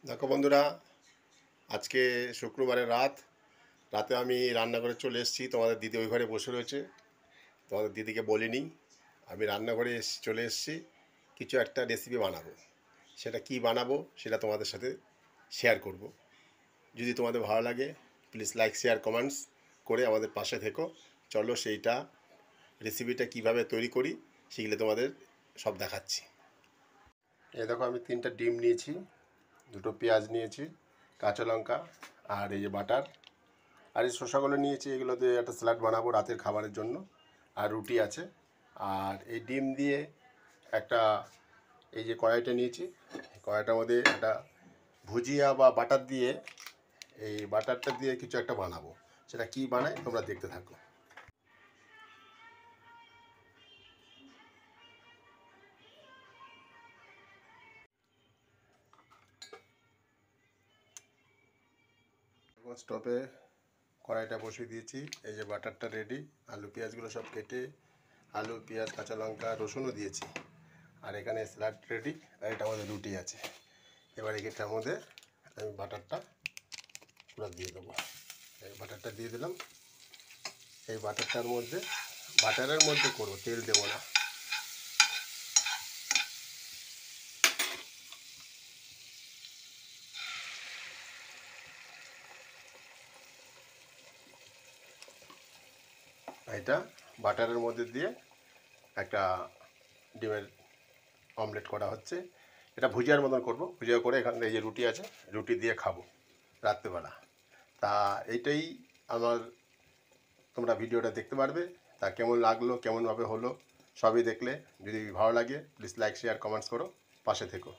দেখো বন্ধুরা, আজকে শুক্রবারের রাতে আমি রান্নাঘরে চলে এসেছি। তোমাদের দিদি ওই ঘরে বসে রয়েছে। তোমাদের দিদিকে বলিনি, আমি রান্নাঘরে চলে এসেছি। কিছু একটা রেসিপি বানাবো। সেটা কি বানাবো সেটা তোমাদের সাথে শেয়ার করব। যদি তোমাদের ভালো লাগে প্লিজ লাইক শেয়ার কমেন্টস করে আমাদের পাশে থেকো। চলো সেইটা রেসিপিটা কিভাবে তৈরি করি সেগুলো তোমাদের সব দেখাচ্ছি। এই দেখো, আমি 3টা ডিম নিয়েছি, 2টো পেঁয়াজ নিয়েছি, কাঁচা লঙ্কা, আর এই যে বাটার, আর এই শসাগুলো নিয়েছি। এগুলো দিয়ে একটা স্যালাড বানাবো রাতের খাবারের জন্য। আর রুটি আছে। আর এই ডিম দিয়ে একটা, এই যে কড়াইটা নিয়েছি, কড়াইটার মধ্যে একটা ভুজিয়া বা বাটার দিয়ে, এই বাটারটা দিয়ে কিছু একটা বানাবো। সেটা কি বানাই তোমরা দেখতে থাকো। স্টোভে কড়াইটা বসিয়ে দিয়েছি। এই যে বাটারটা রেডি। আলু পেঁয়াজগুলো সব কেটে, আলু পেঁয়াজ কাঁচা লঙ্কা রসুনও দিয়েছি। আর এখানে স্যালাড রেডি। আর এটা আমাদের রুটি আছে। এবার এটার মধ্যে আমি বাটারটা পুরো দিয়ে দেবো। এই বাটারটা দিয়ে দিলাম। এই বাটারের মধ্যে করবো, তেল দেবো না। এটা বাটারের মধ্যে দিয়ে একটা ডিমের অমলেট করা হচ্ছে। এটা ভুজিয়ার মতন করব। ভুজিয়া করে এখানে এই যে রুটি আছে, রুটি দিয়ে খাবো রাত্রেবেলা। তা এইটাই আমার, তোমরা ভিডিওটা দেখতে পারবে। তা কেমন লাগলো, কেমনভাবে হলো, সবই দেখলে যদি ভালো লাগে প্লিজ লাইক শেয়ার কমেন্টস করো, পাশে থেকো।